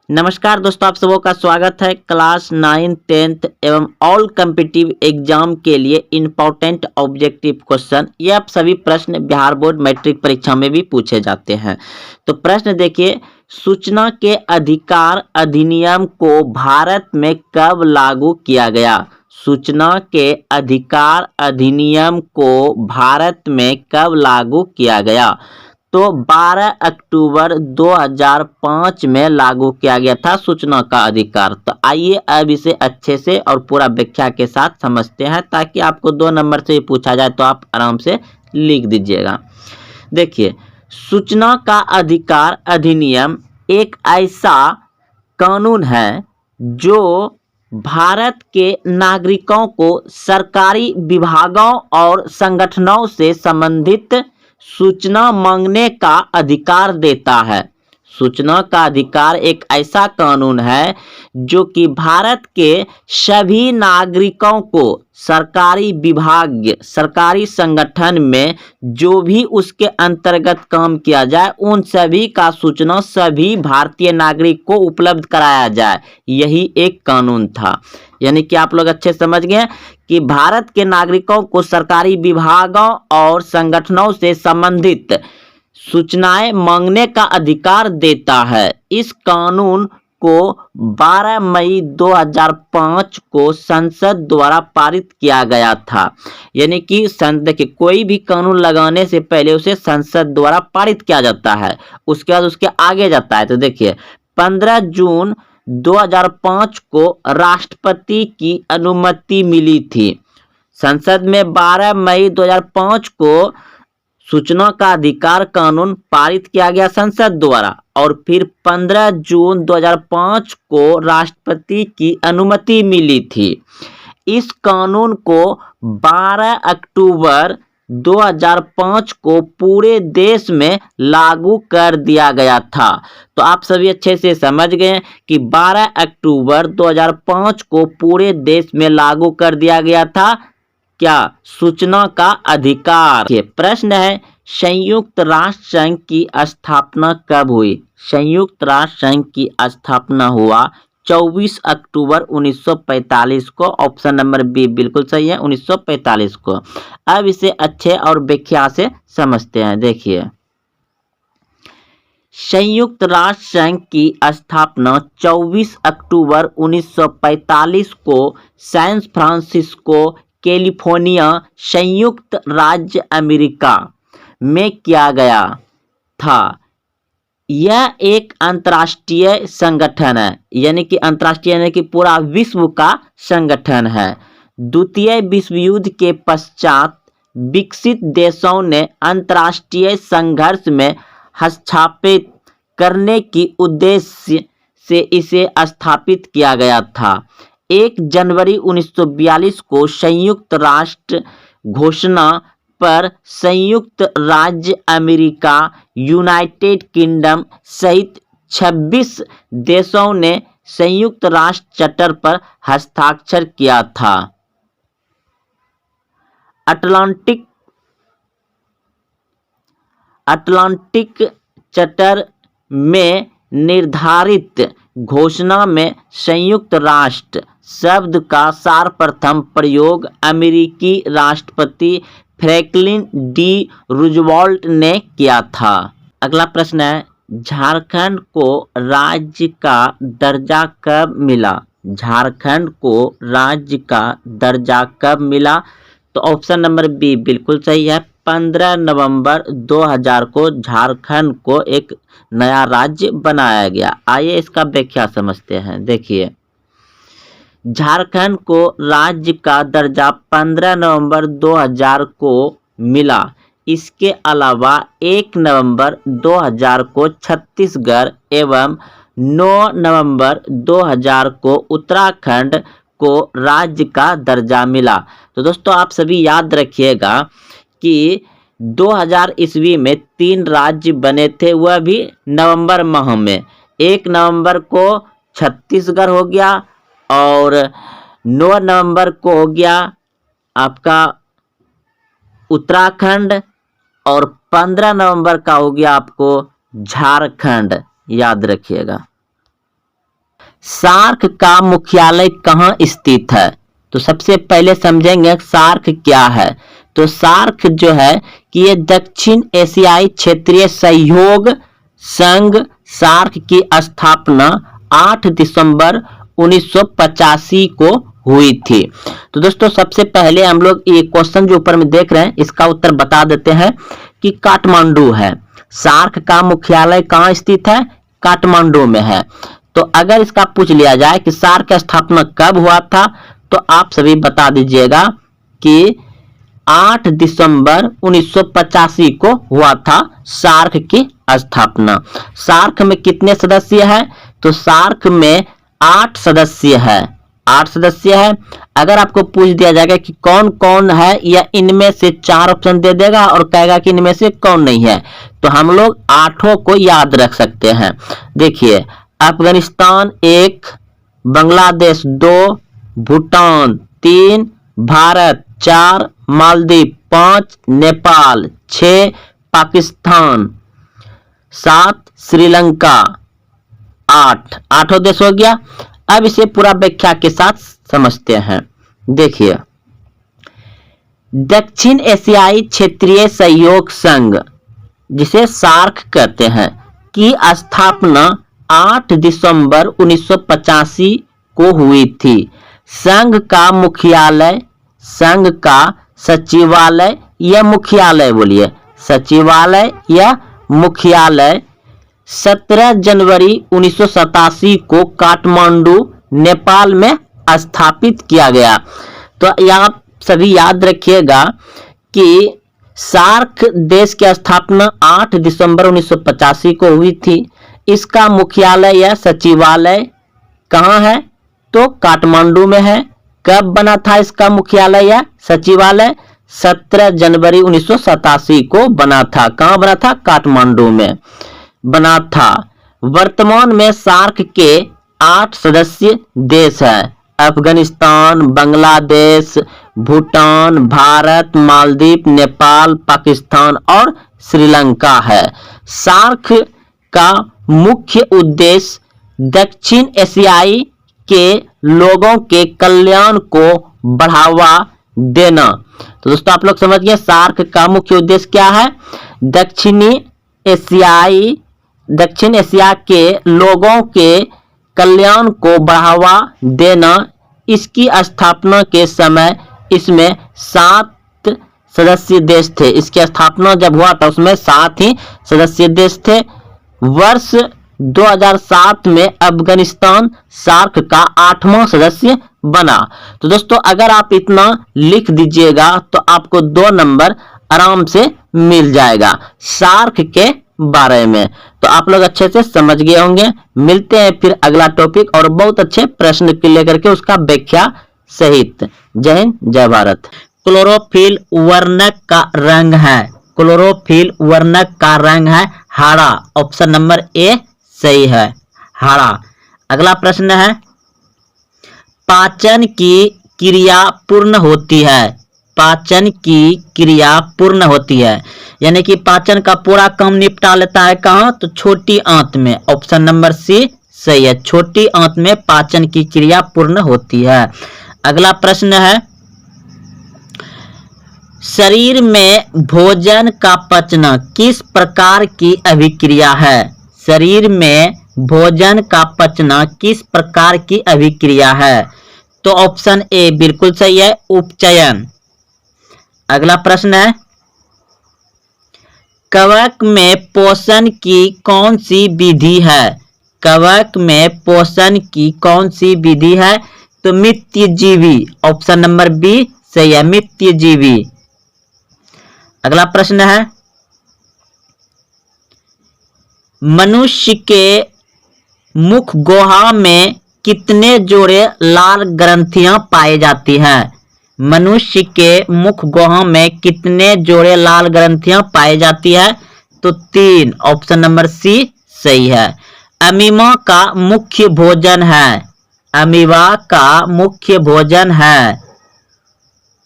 नमस्कार दोस्तों, आप सबों का स्वागत है। क्लास 9, 10th एवं ऑल कम्पिटिटिव एग्जाम के लिए इम्पोर्टेंट ऑब्जेक्टिव क्वेश्चन, ये आप सभी प्रश्न बिहार बोर्ड मैट्रिक परीक्षा में भी पूछे जाते हैं। तो प्रश्न देखिए, सूचना के अधिकार अधिनियम को भारत में कब लागू किया गया? सूचना के अधिकार अधिनियम को भारत में कब लागू किया गया? तो 12 अक्टूबर 2005 में लागू किया गया था सूचना का अधिकार। तो आइए अब इसे अच्छे से और पूरा व्याख्या के साथ समझते हैं, ताकि आपको 2 नंबर से ही पूछा जाए तो आप आराम से लिख दीजिएगा। देखिए, सूचना का अधिकार अधिनियम एक ऐसा कानून है जो भारत के नागरिकों को सरकारी विभागों और संगठनों से संबंधित सूचना मांगने का अधिकार देता है। सूचना का अधिकार एक ऐसा कानून है जो कि भारत के सभी नागरिकों को सरकारी विभाग, सरकारी संगठन में जो भी उसके अंतर्गत काम किया जाए, उन सभी का सूचना सभी भारतीय नागरिक को उपलब्ध कराया जाए, यही एक कानून था। यानी कि आप लोग अच्छे समझ गए कि भारत के नागरिकों को सरकारी विभागों और संगठनों से संबंधित सूचनाएं मांगने का अधिकार देता है। इस कानून को 12 मई 2005 को संसद द्वारा पारित किया गया था। यानी कि देखिए, कोई भी कानून लगाने से पहले उसे संसद द्वारा पारित किया जाता है, उसके बाद उसके आगे जाता है। तो देखिए, 15 जून 2005 को राष्ट्रपति की अनुमति मिली थी। संसद में 12 मई 2005 को सूचना का अधिकार कानून पारित किया गया संसद द्वारा, और फिर 15 जून 2005 को राष्ट्रपति की अनुमति मिली थी। इस कानून को 12 अक्टूबर 2005 को पूरे देश में लागू कर दिया गया था। तो आप सभी अच्छे से समझ गए कि 12 अक्टूबर 2005 को पूरे देश में लागू कर दिया गया था क्या? सूचना का अधिकार। प्रश्न है, संयुक्त राष्ट्र संघ की स्थापना कब हुई? संयुक्त राष्ट्र संघ की स्थापना हुआ 24 अक्टूबर 1945 को। ऑप्शन नंबर बी बिल्कुल सही है, 1945 को। अब इसे अच्छे और व्याख्या से समझते हैं। देखिए, संयुक्त राष्ट्र संघ की स्थापना 24 अक्टूबर 1945 को सैन फ्रांसिस्को, कैलिफोर्निया, संयुक्त राज्य अमेरिका में किया गया था। यह एक अंतर्राष्ट्रीय संगठन है, यानी कि अंतर्राष्ट्रीय यानी कि पूरा विश्व का संगठन है। द्वितीय विश्व युद्ध के पश्चात विकसित देशों ने अंतर्राष्ट्रीय संघर्ष में हस्तक्षेप करने की उद्देश्य से इसे स्थापित किया गया था। 1 जनवरी 1942 को संयुक्त राष्ट्र घोषणा पर संयुक्त राज्य अमेरिका, यूनाइटेड किंगडम सहित 26 देशों ने संयुक्त राष्ट्र चार्टर पर हस्ताक्षर किया था। अटलांटिक चार्टर में निर्धारित घोषणा में संयुक्त राष्ट्र शब्द का सर्वप्रथम प्रयोग अमेरिकी राष्ट्रपति फ्रैंकलिन डी रूजवेल्ट ने किया था। अगला प्रश्न है, झारखंड को राज्य का दर्जा कब मिला? झारखंड को राज्य का दर्जा कब मिला? तो ऑप्शन नंबर बी बिल्कुल सही है, 15 नवंबर 2000 को झारखंड को एक नया राज्य बनाया गया। आइए इसका व्याख्या समझते हैं। देखिए, झारखंड को राज्य का दर्जा 15 नवंबर 2000 को मिला। इसके अलावा 1 नवंबर 2000 को छत्तीसगढ़ एवं 9 नवंबर 2000 को उत्तराखंड को राज्य का दर्जा मिला। तो दोस्तों, आप सभी याद रखिएगा कि 2000 ईस्वी में 3 राज्य बने थे, वह भी नवंबर माह में। 1 नवंबर को छत्तीसगढ़ हो गया, और 9 नवंबर को हो गया आपका उत्तराखंड, और 15 नवंबर का हो गया आपको झारखंड। याद रखिएगा। सार्क का मुख्यालय कहाँ स्थित है? तो सबसे पहले समझेंगे सार्क क्या है। तो सार्क जो है कि ये दक्षिण एशियाई क्षेत्रीय सहयोग संघ सार्क की स्थापना 8 दिसंबर 1985 को हुई थी। तो दोस्तों सबसे पहले हम लोग ये क्वेश्चन जो ऊपर में देख रहे हैं इसका उत्तर बता देते हैं कि काठमांडू है। सार्क का मुख्यालय कहाँ स्थित है? काठमांडू में है। तो अगर इसका पूछ लिया जाए कि सार्क की स्थापना कब हुआ था, तो आप सभी बता दीजिएगा कि 8 दिसंबर 1985 को हुआ था सार्क की स्थापना। सार्क में कितने सदस्य हैं? तो सार्क में 8 सदस्य है। 8 सदस्य है। अगर आपको पूछ दिया जाएगा कि कौन कौन है या इनमें से 4 ऑप्शन दे देगा और कहेगा कि इनमें से कौन नहीं है, तो हम लोग 8 को याद रख सकते हैं। देखिए, अफगानिस्तान 1, बांग्लादेश 2, भूटान 3, भारत 4, मालदीव 5, नेपाल 6, पाकिस्तान 7, श्रीलंका 8। 8 देश हो गया। अब इसे पूरा व्याख्या के साथ समझते हैं। देखिए, दक्षिण एशियाई क्षेत्रीय सहयोग संघ जिसे सार्क कहते हैं की स्थापना 8 दिसंबर 1985 को हुई थी। संघ का मुख्यालय, संघ का सचिवालय या मुख्यालय, बोलिए सचिवालय या मुख्यालय 17 जनवरी 1987 को काठमांडू नेपाल में स्थापित किया गया। तो आप सभी याद रखिएगा कि सार्क देश की स्थापना 8 दिसंबर 1985 को हुई थी। इसका मुख्यालय या सचिवालय कहाँ है? तो काठमांडू में है। कब बना था इसका मुख्यालय या सचिवालय? 17 जनवरी 1987 को बना था। कहाँ बना था? काठमांडू में बना था। वर्तमान में सार्क के 8 सदस्य देश हैं। अफगानिस्तान, बांग्लादेश, भूटान, भारत, मालदीव, नेपाल, पाकिस्तान और श्रीलंका है। सार्क का मुख्य उद्देश्य दक्षिण एशियाई के लोगों के कल्याण को बढ़ावा देना। तो दोस्तों आप लोग समझ गए सार्क का मुख्य उद्देश्य क्या है? दक्षिण एशिया के लोगों के कल्याण को बढ़ावा देना। इसकी स्थापना के समय इसमें 7 सदस्य देश थे। इसकी स्थापना जब हुआ था उसमें 7 ही सदस्य देश थे। वर्ष 2007 में अफगानिस्तान सार्क का 8वां सदस्य बना। तो दोस्तों अगर आप इतना लिख दीजिएगा तो आपको 2 नंबर आराम से मिल जाएगा सार्क के बारे में। तो आप लोग अच्छे से समझ गए होंगे। मिलते हैं फिर अगला टॉपिक और बहुत अच्छे प्रश्न के लेकर के उसका व्याख्या सहित। जय हिंद, जय भारत। क्लोरोफिल वर्णक का रंग है, क्लोरोफिल वर्णक का रंग है हरा। ऑप्शन नंबर ए सही है, हरा। अगला प्रश्न है, पाचन की क्रिया पूर्ण होती है, पाचन की क्रिया पूर्ण होती है, यानी कि पाचन का पूरा काम निपटा लेता है कहाँ? तो छोटी आंत में। ऑप्शन नंबर सी सही है, छोटी आंत में पाचन की क्रिया पूर्ण होती है। अगला प्रश्न है, शरीर में भोजन का पचना किस प्रकार की अभिक्रिया है? शरीर में भोजन का पचना किस प्रकार की अभिक्रिया है? तो ऑप्शन ए बिल्कुल सही है, उपचयन। अगला प्रश्न है, कवक में पोषण की कौन सी विधि है? कवक में पोषण की कौन सी विधि है? तो मित्यजीवी। ऑप्शन नंबर बी सही है, मित्यजीवी। अगला प्रश्न है, मनुष्य के मुख गुहा में कितने जोड़े लाल ग्रंथियां पाई जाती हैं? मनुष्य के मुख गुहा में कितने जोड़े लाल ग्रंथियां पाई जाती है? तो 3। ऑप्शन नंबर सी सही है। अमीबा का मुख्य भोजन है, अमीबा का मुख्य भोजन है,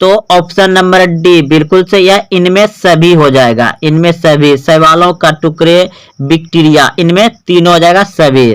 तो ऑप्शन नंबर डी बिल्कुल सही है। इनमें सभी हो जाएगा, इनमें सभी, शैवालों का टुकड़े, बैक्टीरिया, इनमें तीनों हो जाएगा सभी।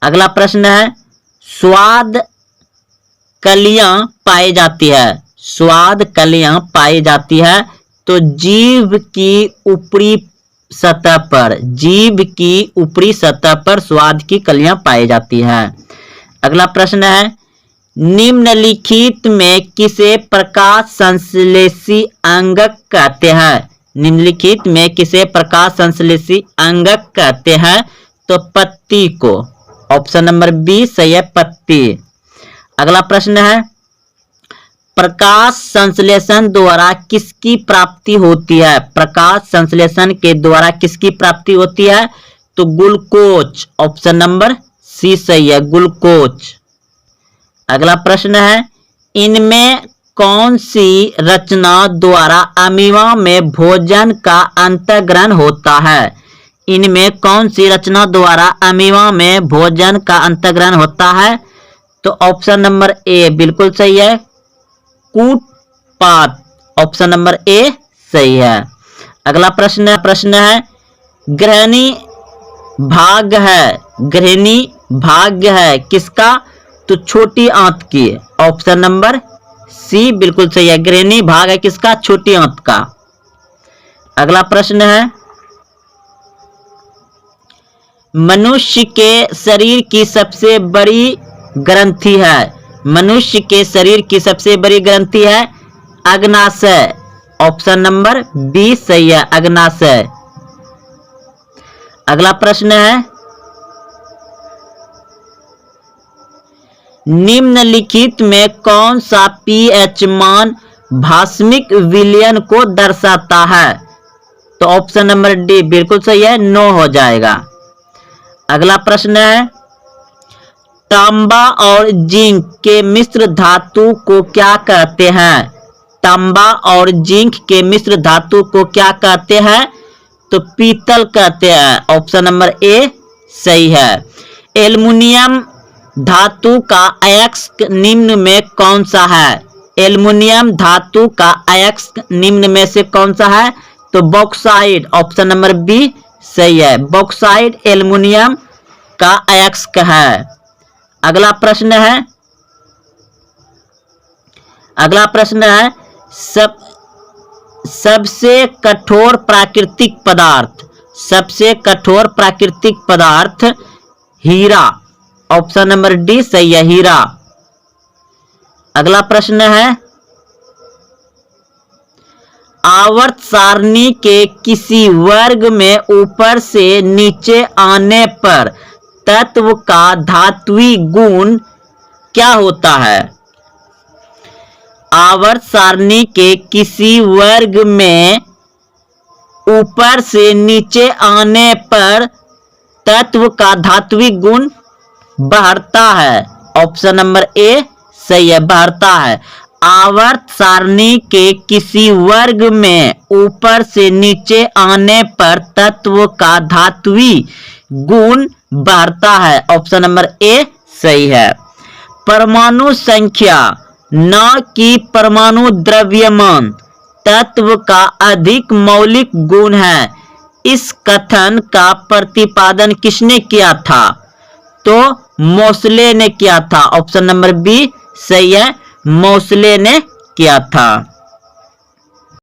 अगला प्रश्न है, स्वाद कलियां पाई जाती है, स्वाद कलियां पाई जाती है। तो जीभ की ऊपरी सतह पर, जीभ की ऊपरी सतह पर स्वाद की कलियां पाई जाती है। अगला प्रश्न है, निम्नलिखित में किसे प्रकाश संश्लेषी अंगक कहते हैं? निम्नलिखित में किसे प्रकाश संश्लेषी अंगक कहते हैं? तो पत्ती को, ऑप्शन नंबर बी सही है, पत्ती। अगला प्रश्न है, प्रकाश संश्लेषण द्वारा किसकी प्राप्ति होती है? प्रकाश संश्लेषण के द्वारा किसकी प्राप्ति होती है? तो ग्लूकोज, ऑप्शन नंबर सी सही है, ग्लूकोज। अगला प्रश्न है, इनमें कौन सी रचना द्वारा अमीबा में भोजन का अंतर्ग्रहण होता है? इनमें कौन सी रचना द्वारा अमीबा में भोजन का अंतर्ग्रहण होता है? तो ऑप्शन नंबर ए बिल्कुल सही है, कूटपाद, ऑप्शन नंबर ए सही है। अगला प्रश्न है, ग्रहणी भाग है, ग्रहणी भाग है किसका? तो छोटी आंत की, ऑप्शन नंबर सी बिल्कुल सही है, ग्रहणी भाग है किसका? छोटी आंत का। अगला प्रश्न है, मनुष्य के शरीर की सबसे बड़ी ग्रंथि है, मनुष्य के शरीर की सबसे बड़ी ग्रंथि है अग्नाशय, ऑप्शन नंबर बी सही है, अग्नाशय। अगला प्रश्न है, निम्नलिखित में कौन सा पीएच मान भास्मिक विलयन को दर्शाता है? तो ऑप्शन नंबर डी बिल्कुल सही है, 9 हो जाएगा। अगला प्रश्न है, तांबा और जिंक के मिश्र धातु को क्या कहते हैं? तांबा और जिंक के मिश्र धातु को क्या कहते हैं? तो पीतल कहते हैं, ऑप्शन नंबर ए सही है। एल्युमिनियम धातु का अयस्क निम्न में कौन सा है? एल्युमिनियम धातु का अयस्क निम्न में से कौन सा है? तो बॉक्साइड, ऑप्शन नंबर बी सही है, बॉक्साइड एल्युमिनियम का अयस्क है। अगला प्रश्न है, सबसे कठोर प्राकृतिक पदार्थ, सबसे कठोर प्राकृतिक पदार्थ हीरा, ऑप्शन नंबर डी सही है, हीरा। अगला प्रश्न है, आवर्त सारणी के किसी वर्ग में ऊपर से नीचे आने पर तत्व का धात्विक गुण क्या होता है? आवर्त सारणी के किसी वर्ग में ऊपर से नीचे आने पर तत्व का धात्विक गुण बढ़ता है, ऑप्शन नंबर ए सही है, बढ़ता है। आवर्त सारणी के किसी वर्ग में ऊपर से नीचे आने पर तत्व का धात्विक गुण बढ़ता है, ऑप्शन नंबर ए सही है। परमाणु संख्या न कि परमाणु द्रव्यमान तत्व का अधिक मौलिक गुण है, इस कथन का प्रतिपादन किसने किया था? तो मोसले ने किया था, ऑप्शन नंबर बी सही है, मोसले ने किया था।